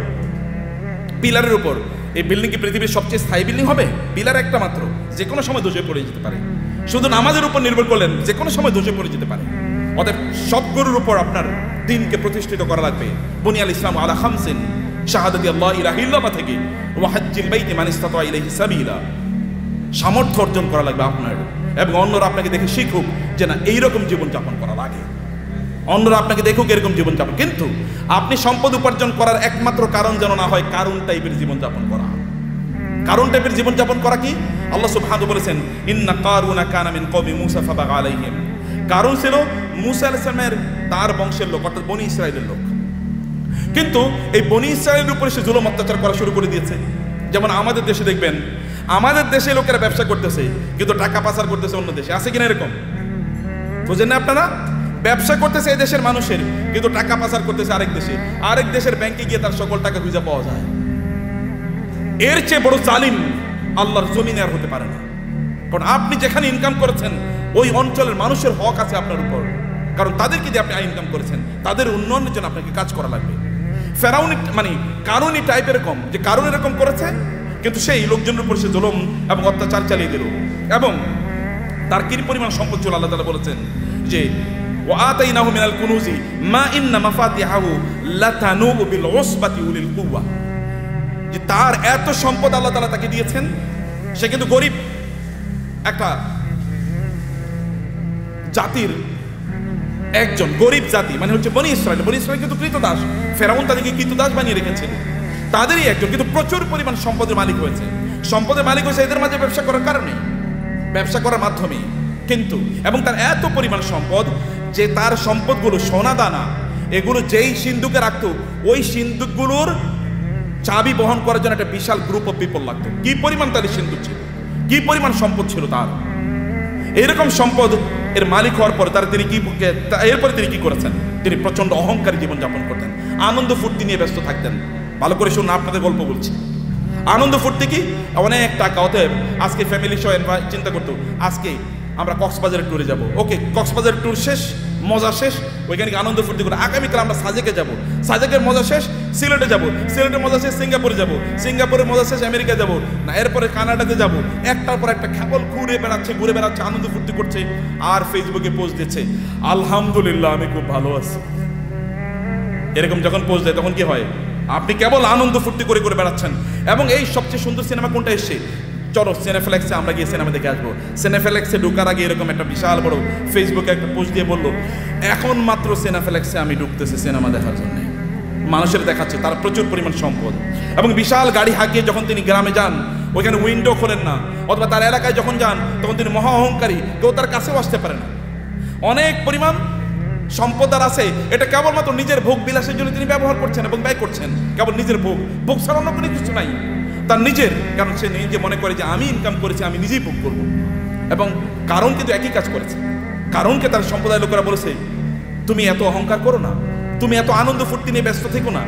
পিলারের উপর। এই বিল্ডিং কি পৃথিবীর সবচেয়ে স্থায়ী বিল্ডিং হবে? পিলার একটা মাত্র, যে কোনো সময় ধসে পড়ে যেতে পারে। শুধু নামাজের উপর নির্ভর করলেন, যে কোনো সময় ধসে পড়ে যেতে পারে। অতএব সবগুলোর উপর আপনার দিনকে প্রতিষ্ঠিত করা লাগবে। বুনিয়াল ইসলাম আলা খামসিন, শাহাদাতি আল্লাহ ইলাহা ইল্লাল্লাহ থেকে ওয়া হাজ্জিল বাইতি মান ইসতাতা ইলাইহি সাবিলা সামর্থ্য অর্জন করা লাগবে আপনার, এবং অন্যরা আপনাকে দেখে শিখুক যে না এইরকম জীবনযাপন করা লাগে, অন্যরা আপনাকে দেখুক এরকম জীবনযাপন। কিন্তু আপনি সম্পদ উপার্জন করার একমাত্র কারণ যেন না হয় কারুন টাইপের জীবনযাপন করা। কারুন টাইপের জীবনযাপন করা কি? আল্লাহ সুবহানাহু বলেছেন ইন্না কারুনা কানা মিন কওমি মূসা ফাবাগা আলাইহিম। কারুন ছিল মূসা আলাইহিস সালামের তার বংশের লোক, অর্থাৎ বনি ইসরাইলের লোক। কিন্তু এই বনি ইসরাইলের উপরে সে জুলুম অত্যাচার করা শুরু করে দিয়েছে। যেমন আমাদের দেশে দেখবেন, আমাদের দেশে লোকেরা ব্যবসা করতেছে কিন্তু টাকা পাচার করতেছে অন্য দেশে, আছে কিনা এরকম? বুঝেন না আপনারা? ব্যবসা করতেছে এই দেশের মানুষের, কিন্তু টাকা পাচার করতেছে আরেক দেশে, আরেক দেশের ব্যাংকে গিয়ে তার সকল টাকা খুঁজে পাওয়া যায়। এর চেয়ে বড় জালিম আল্লাহর জমিনে আর হতে পারে না। কারণ আপনি যেখানে ইনকাম করেছেন ওই অঞ্চলের মানুষের হক আছে আপনার উপর, কারণ তাদেরকে যে আপনি ইনকাম করেছেন তাদের উন্নয়নের জন্য আপনাকে কাজ করা লাগবে। ফেরাউনি মানে কারুনি টাইপ এরকম, যে কারুন এরকম করেছে কিন্তু সেই লোকজনের উপর সে জুলুম এবং অত্যাচার চালিয়ে দিল, এবং তার কি পরিমাণ সম্পদ ছিল আল্লাহ তাআলা বলেছেন যে ওয়া আতাইনাহু মিনাল কুনুজি মা ইন্না মাফাতিহাহু লাতানু বিল উসবাতি উলিল কুওয়া। যে তার এত সম্পদ আল্লাহ তাআলা তাকে দিয়েছেন, সে কিন্তু গরিব একটা জাতির একজন, গরিব জাতি মানে হচ্ছে বনি ইসরাইল। বনি ইসরাইল কিন্তু কৃতদাস, ফেরাউন তাদেরকে কৃতদাস বানিয়ে রেখেছিল, তাদেরই একজন, কিন্তু প্রচুর পরিমাণ সম্পদের মালিক হয়েছে। সম্পদের মালিক হয়েছে এদের মাঝে ব্যবসা করার কারণে, ব্যবসা করার মাধ্যমে। কিন্তু এবং তার এত পরিমাণ সম্পদ যে তার সম্পদগুলো সোনা দানা এগুলো যেই সিন্ধুকে রাখতো, ওই সিন্ধুকগুলোর চাবি বহন করার জন্য একটা বিশাল গ্রুপ অফ পিপল লাগতো। কি পরিমাণ তাদের সিন্ধুক ছিল, কি পরিমাণ সম্পদ ছিল তার। এইরকম সম্পদ এর মালিক হওয়ার পর এরপরে তিনি কি করেছেন? তিনি প্রচন্ড অহংকারী জীবনযাপন করতেন, আনন্দ ফুর্তি নিয়ে ব্যস্ত থাকতেন। ভালো করে শুনুন, আপনাদের গল্প বলছি। আনন্দ ফুর্তি কি? অনেক টাকা। অতএব আজকে ফ্যামিলি সহ চিন্তা করতো আজকে আমরা কক্সবাজারের ট্যুরে যাব। ওকে, কক্সবাজারের ট্যুর শেষ, মজা শেষ, ওইখানে আনন্দ ফুর্তি করে আগামীকাল আমরা সাজেকে যাব, সাজেকের মজা শেষ সিলেটে যাব, সিলেটের মজা শেষ সিঙ্গাপুরে যাব, সিঙ্গাপুরের মজা শেষ আমেরিকা যাব, না এরপরে কানাডাতে যাব। একটার পর একটা কেবল ঘুরে বেড়াচ্ছে, আনন্দ ফুর্তি করছে, আর ফেসবুকে পোস্ট দিচ্ছে আলহামদুলিল্লাহ আমি খুব ভালো আছি। এরকম যখন পোস্ট দেয় তখন কি হয়? আপনি কেবল আনন্দ ফুর্তি করে করে বেড়াচ্ছেন। এবং এই সবচেয়ে সুন্দর সিনেমা কোনটা এসছে? চলো সিনেফ্লেক্সে আমরা গিয়ে সিনেমা দেখে আসবো। সিনেফ্লেক্সে ঢুকার আগে এরকম একটা বিশাল বড় ফেসবুকে একটা পোস্ট দিয়ে বললো এখন মাত্র সিনেফ্লেক্সে আমি ঢুকতেছি সিনেমা দেখার জন্য। মানুষের দেখাচ্ছে তার প্রচুর পরিমাণ সম্পদ, এবং বিশাল গাড়ি হাঁকিয়ে যখন তিনি গ্রামে যান ওইখানে উইন্ডো খোলেন না, অথবা তার এলাকায় যখন যান তখন তিনি মহা অহংকারী, কেউ তার কাছেও আসতে পারে না। অনেক পরিমাণ সম্পদ আর আছে, এটা কেবলমাত্র নিজের ভোগ বিলাসের জন্য তিনি ব্যবহার করছেন এবং ব্যয় করছেন। কেবল নিজের ভোগ ছাড়া অন্য কোনো কিছু নাই তার নিজের, কারণ সে নিজে মনে করে যে আমি ইনকাম করেছি আমি নিজেই ভোগ করব। এবং কারণ কিন্তু একই কাজ করেছে। কারণকে তার সম্প্রদায়ের লোকেরা বলেছে তুমি এত অহংকার করো না, তুমি এত আনন্দ ফুর্তি নিয়ে ব্যস্ত থেকো না,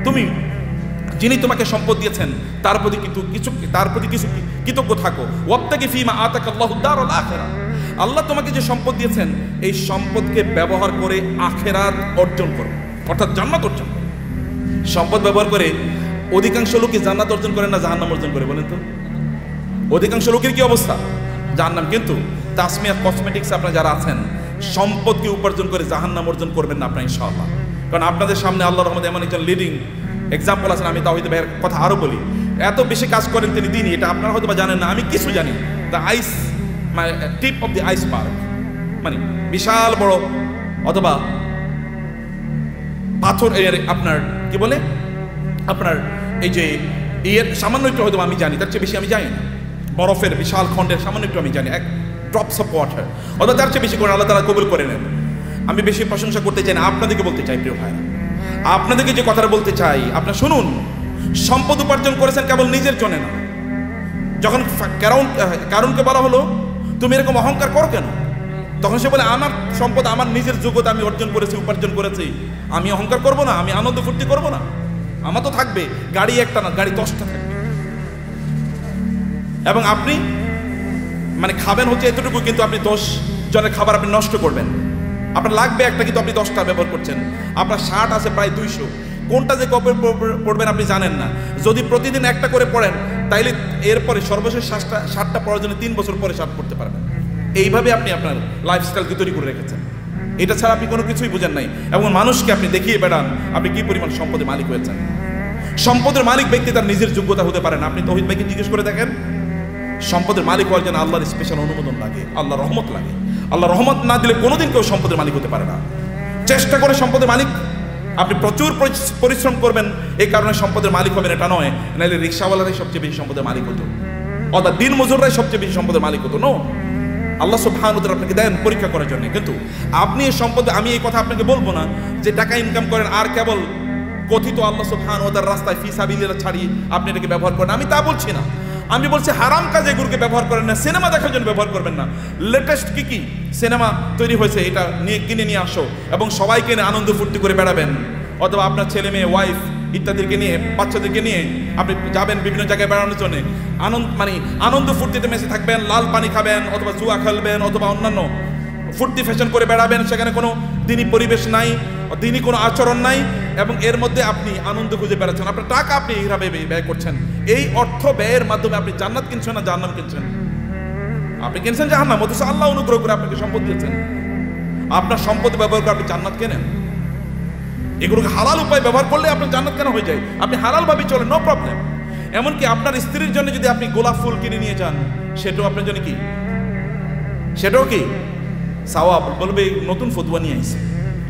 তুমি যিনি তোমাকে সম্পদ দিয়েছেন তার প্রতি কিছু কৃতজ্ঞ থাকো। ওয়াবতাগি ফীমা আতাকাল্লাহু দারুল আখিরাহ। আল্লাহ তোমাকে যে সম্পদ দিয়েছেন এই সম্পদকে ব্যবহার করে আখিরাত অর্জন করো, অর্থাৎ জান্নাত অর্জন করো। সম্পদ ব্যবহার করে অধিকাংশ লোকই জান্নাত অর্জন করে না জাহান্নাম অর্জন করে, বলেন তো? অধিকাংশ লোকের কি অবস্থা? জাহান্নাম। কিন্তু তাসমিয়া কসমেটিক্স আপনারা যারা আছেন সম্পদকে উপার্জন করে জাহান্নাম অর্জন করবেন না আপনারা ইনশাআল্লাহ। কারণ আপনাদের সামনে আল্লাহর রহমতে এমন একজন লিডিং এক্সাম্পল আছেন। আমি তাওহীদ ভাইয়ের কথা আরো বলি, এত বেশি কাজ করেন তিনি দিনই, এটা আপনারা হয়তো বা জানেন না, আমি কিছু জানি। The ice tip of the iceberg, মানে বিশাল বড় অথবা পাথর আপনার কি বলে আপনার এই যে এর সামান্য একটু হয়তো আমি জানি, তার চেয়ে বেশি আমি জানি না। বরফের বিশাল খণ্ডের সামান্য একটু আমি জানি, এক ড্রপস অফ ওয়াটার, অথবা তার চেয়ে বেশি করে আল্লাহ তাআলা কবুল করে নেন। আমি বেশি প্রশংসা করতে চাই না, আপনাদেরকে বলতে চাই প্রিয় ভাই, আপনাদেরকে যে কথাটা বলতে চাই আপনারা শুনুন। সম্পদ উপার্জন করেছেন কেবল নিজের জন্য না। যখন কারণকে বলা হলো তুমি এরকম অহংকার করো কেন, তখন সে বলে আমার সম্পদ আমার নিজের যোগ্যতা আমি অর্জন করেছি, উপার্জন করেছি, আমি অহংকার করব না, আমি আনন্দ ফুর্তি করব না। আমার তো থাকবে গাড়ি একটা না, গাড়ি 10টা থাকবে। এবং আপনি মানে খাবেন হচ্ছে এতটুকু, কিন্তু আপনি 10 জনের খাবার আপনি নষ্ট করবেন। আপনার লাগবে একটা, কিন্তু আপনি 10টা ব্যবহার করছেন। আপনার শার্ট আছে প্রায় 200, কোনটা যে কবে পড়বেন আপনি জানেন না। যদি প্রতিদিন একটা করে পড়েন তাইলে এরপরে সর্বশেষ শার্টটা পরার জন্য 3 বছর পরে শার্ট পড়তে পারবেন। এইভাবে আপনি আপনার লাইফস্টাইলকে তৈরি করে রেখেছেন। এটা ছাড়া আপনি কোনো কিছুই বুঝেন নাই, এবং মানুষকে আপনি দেখিয়ে বেড়ান আপনি কি পরিমাণ সম্পদের মালিক হয়েছেন। সম্পদের মালিক ব্যক্তি তার নিজের যোগ্যতা হতে পারে না। আপনি তৌহিদ ভাইকে জিজ্ঞেস করে দেখেন, সম্পদের মালিক হওয়ার জন্য আল্লাহর স্পেশাল অনুমোদন লাগে, আল্লাহর রহমত লাগে। আল্লাহ রহমত না দিলে কোনোদিন কেউ সম্পদের মালিক হতে পারে না। চেষ্টা করে সম্পদের মালিক, আপনি প্রচুর পরিশ্রম করবেন, এই কারণে সম্পদের মালিক হবেন এটা নয়, নাহলে রিক্সাওয়ালারাই সবচেয়ে বেশি সম্পদের মালিক হতো, অর্থাৎ দিন মজুররাই সবচেয়ে বেশি সম্পদের মালিক হতো। নো, আল্লাহ সুবহানাহু ওয়া তাআলা আপনাকে দেন পরীক্ষা করার জন্য। কিন্তু আপনি এই সম্পদ, আমি এই কথা আপনাকে বলবো না যে টাকা ইনকাম করেন আর কেবল কথিত আল্লাহ সুবহানাহু ওয়া তাআলার রাস্তায় ফি সাবিলিল্লাহ ছাড়িয়ে আপনি এটাকে ব্যবহার করেন, আমি তা বলছি না। আমি বলছি হারাম কাজে এগুলোকে ব্যবহার করেন না, সিনেমা দেখার জন্য ব্যবহার করবেন না। লেটেস্ট কি সিনেমা তৈরি হয়েছে, এটা নিয়ে কিনে নিয়ে আসো এবং সবাইকে নিয়ে আনন্দ ফুর্তি করে বেড়াবেন, অথবা আপনার ছেলে মেয়ে, ওয়াইফ ইত্যাদিকে নিয়ে, বাচ্চাদেরকে নিয়ে আপনি যাবেন বিভিন্ন জায়গায় বেড়ানোর জন্য, আনন্দ ফুর্তিতে মেসে থাকবেন, লাল পানি খাবেন, অথবা জুয়া খেলবেন, অথবা অন্যান্য ফুর্তি ফ্যাশন করে বেড়াবেন। সেখানে কোনো দিনই পরিবেশ নাই, দিনই কোনো আচরণ নাই, এবং এর মধ্যে আপনি আনন্দ খুঁজে বেড়াচ্ছেন। আপনার টাকা আপনি এইভাবে ব্যয় করছেন। এই অর্থ ব্যয়ের মাধ্যমে আপনি জান্নাত কিনছেন না জাহান্নাম কিনছেন? আপনি কিনছেন জাহান্নাম, অথচ আল্লাহ অনুগ্রহ করে আপনাকে সম্পদ দিয়েছেন। আপনার সম্পদ ব্যবহার করে আপনি জান্নাত কেনেন। এগুলোকে হালাল উপায় ব্যবহার করলে আপনার জান্নাত কেন হয়ে যায়? আপনি হালাল ভাবে চলেন, নো প্রবলেম। এমনকি আপনার স্ত্রীর জন্য যদি আপনি গোলাপ ফুল কিনে নিয়ে যান, সেটাও আপনার জন্য কি, সেটাও কি সওয়াব। বলবে নতুন ফতোয়া নিয়ে আইছে,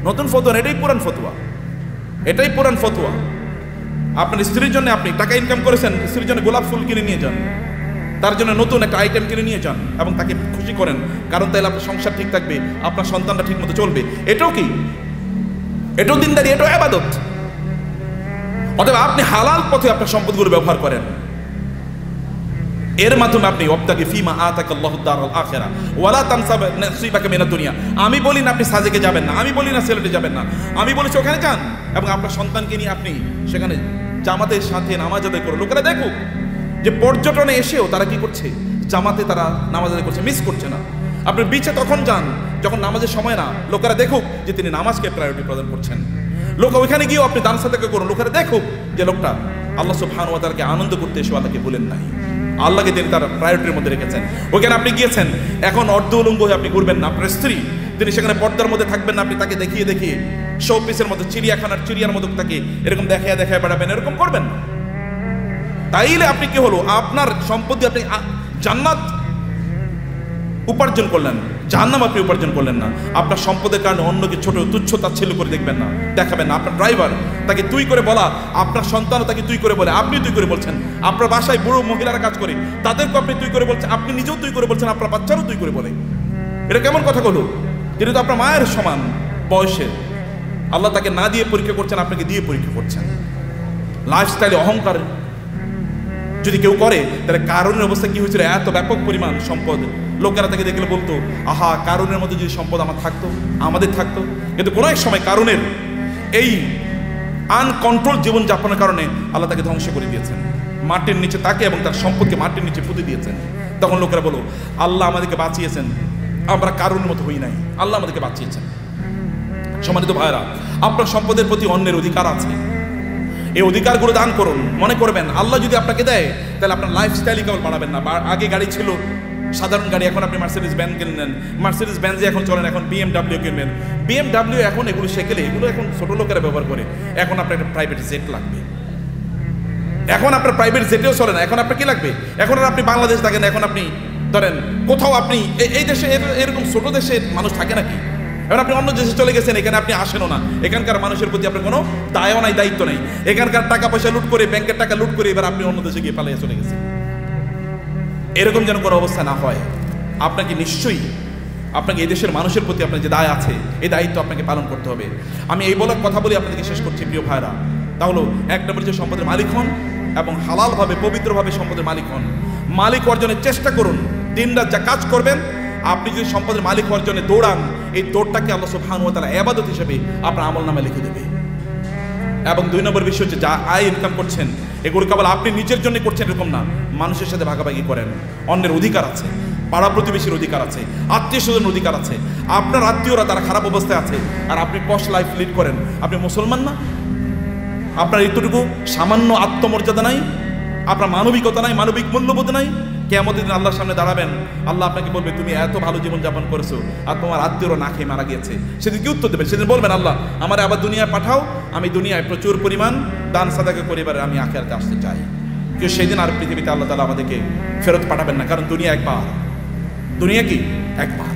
নতুন ফতোয়া, এটাই পুরান ফতোয়া, এটাই পুরান ফতোয়া। আপনার স্ত্রীর জন্য আপনি টাকা ইনকাম করেছেন, স্ত্রীর জন্য গোলাপ ফুল কিনে নিয়ে যান, তার জন্য নতুন একটা আইটেম কিনে নিয়ে যান এবং তাকে খুশি করেন, কারণ তাহলে আপনার সংসার ঠিক থাকবে, আপনার সন্তানটা ঠিক মতো চলবে। এটাও কি, এটাও দিনদারি, এটাও ইবাদত। অতএব আপনি হালাল পথে আপনার সম্পদগুলো ব্যবহার করেন, এর মাধ্যমে আপনি ওয়াবতাগি ফীমা আতাকাল্লাহু দারাল আখিরা ওয়ালা তানসা নাসিবাকা মিনাদ দুনিয়া। আমি বলি না আপনি সাজেকে যাবেন না, আমি বলি না সিলেটে যাবেন না, আমি বলেছি ওখানে যান এবং আপনার সন্তানকে নিয়ে আপনি সেখানে জামাতের সাথে নামাজ আদায় করুন। লোকেরা দেখুক যে পর্যটনে এসেও তারা কি করছে, জামাতে তারা নামাজ আদায় করছে, মিস করছে না। আপনি বিচে তখন যান যখন নামাজের সময় না, লোকেরা দেখুক যে তিনি নামাজকে প্রায়োরিটি প্রদান করছেন। লোক ওইখানে গিয়েও আপনি দান সাদাকা করুন, লোকেরা দেখুক যে লোকটা আল্লাহ সুবহানাহু ওয়া তাআলাকে আনন্দ করতে এসে আল্লাহকে ভুলেন নাই, আল্লাহকে তিনি তার প্রায়োরিটির মধ্যে রেখেছেন। ওইখানে আপনি গিয়েছেন, এখন অর্ধ উলঙ্গ হয়ে আপনি ঘুরবেন না। আপনার স্ত্রী, তিনি সেখানে পর্দার মধ্যে থাকবেন না, আপনি তাকে দেখিয়ে দেখিয়ে শো পিসের মতো, চিড়িয়াখানার চিড়িয়ার মতো তাকে এরকম দেখায় দেখায় বেড়াবেন, এরকম করবেন না। তাইলে আপনি কি হলো, আপনার সম্পত্তি আপনি জান্নাত উপার্জন করলেন, জাহান্নাম আপনি উপার্জন করলেন না। আপনার সম্পদের কারণে অন্যকে ছোট তুচ্ছ তাচ্ছিল্য করে দেখবেন না, দেখাবেন না। আপনার ড্রাইভার, তাকে তুই করে বলা, আপনার সন্তানও তাকে তুই করে বলে, আপনি তুই করে বলছেন। আপনার বাসায় বুড়ো মহিলারা কাজ করে, তাদেরকে আপনি তুই করে বলছেন, আপনি নিজেও তুই করে বলছেন, আপনার বাচ্চারও তুই করে বলে। এটা কেমন কথা হলো? তিনি তো আপনার মায়ের সমান বয়সের, আল্লাহ তাকে না দিয়ে পরীক্ষা করছেন, আপনাকে দিয়ে পরীক্ষা করছেন। লাইফস্টাইলে অহংকার যদি কেউ করে, তাহলে কারণের অবস্থা কি হয়েছিল? এত ব্যাপক পরিমাণ সম্পদ, লোকেরা তাকে দেখলে বলতো, আহা, কারণের মধ্যে যদি সম্পদ আমার থাকতো, আমাদের থাকতো। কিন্তু কোনো এক সময় কারণের এই আনকন্ট্রোল জীবনযাপনের কারণে আল্লাহ তাকে ধ্বংস করে দিয়েছেন, মাটির নিচে তাকে এবং তার সম্পদকে মাটির নিচে পুঁতে দিয়েছেন। তখন লোকেরা বলো, আল্লাহ আমাদেরকে বাঁচিয়েছেন, আমরা কারণের মতো হই নাই, আল্লাহ আমাদেরকে বাঁচিয়েছেন। সম্মানিত ভাইরা, আপনার সম্পদের প্রতি অন্যের অধিকার আছে, এই অধিকারগুলো দান করুন। মনে করবেন আল্লাহ যদি আপনাকে দেয়, তাহলে আপনার লাইফস্টাইলই কেবল বাড়াবেন না। আগে গাড়ি ছিল সাধারণ গাড়ি, এখন আপনি মার্সিডিজ ব্যান কিনলেন, মার্সিডিজ ব্যানজে এখন চলেন, এখন BMW কিনবেন। BMW এখন এগুলো শেখেলে, এগুলো এখন ছোট লোকেরা ব্যবহার করে। এখন আপনার একটা প্রাইভেট জেট লাগবে, এখন আপনার প্রাইভেট জেটেও চলে না। এখন আপনার কি লাগবে? এখন আর আপনি বাংলাদেশ থাকেন, এখন আপনি ধরেন কোথাও আপনি এই দেশে এরকম ছোট দেশের মানুষ থাকে নাকি? এখন আপনি অন্য দেশে চলে গেছেন, এখানে আপনি আসেনও না, এখানকার মানুষের প্রতি আপনার কোনো দায়ও নাই, দায়িত্ব নেই। এখানকার টাকা পয়সা লুট করে, ব্যাংকের টাকা লুট করে এবার আপনি অন্য দেশে গিয়ে পালিয়ে চলে গেছেন। এরকম যেন কোনো অবস্থা না হয়। আপনাকে নিশ্চয়ই আপনাকে এই দেশের মানুষের প্রতি আপনার যে দায় আছে, এই দায়িত্ব আপনাকে পালন করতে হবে। আমি এই বলার কথা বলে আপনাদেরকে শেষ করছি প্রিয় ভাইরা। তাহলে এক নম্বর যে সম্পদের মালিক হন এবং হালালভাবে পবিত্রভাবে সম্পদের মালিক হন। মালিক অর্জনের চেষ্টা করুন, দিনরাত যা কাজ করবেন। আপনি যদি সম্পদের মালিক হওয়ার জন্য দৌড়ান, এই দৌড়টাকে আল্লাহ সুবহানাহু ওয়া তাআলা ইবাদত হিসেবে আপনার আমলনামায় লিখে দেবে। এবং দুই নম্বর বিষয় হচ্ছে, যা আয় ইনকাম করছেন এগুলো কেবল আপনি নিজের জন্য করছেন এরকম না, মানুষের সাথে ভাগাভাগি করেন। অন্যের অধিকার আছে, পাড়া প্রতিবেশীর অধিকার আছে, আত্মীয় স্বজনের অধিকার আছে। আপনার আত্মীয়রা তারা খারাপ অবস্থায় আছে আর আপনি পশ লাইফ লিড করেন, আপনি মুসলমান না? আপনার এতটুকু সামান্য আত্মমর্যাদা নাই, আপনার মানবিকতা নাই, মানবিক মূল্যবোধ নাই, কিয়ামতের দিন আল্লাহর সামনে দাঁড়াবেন, আল্লাহ আপনাকে বলবে তুমি এত ভালো জীবনযাপন করেছো আর তোমার আত্মীয়রা না খেয়ে মারা গিয়েছে। সেদিন কি উত্তর দেবেন? সেদিন বলবেন আল্লাহ আমার আবার দুনিয়ায় পাঠাও, আমি দুনিয়ায় প্রচুর পরিমাণ দান সাদাকা করে এবার আমি আখিরাতে আসতে চাই। কেউ সেদিন আর পৃথিবীতে আল্লাহ তাআলা আমাদেরকে ফেরত পাঠাবেন না, কারণ দুনিয়া একবার, দুনিয়া কি একবার।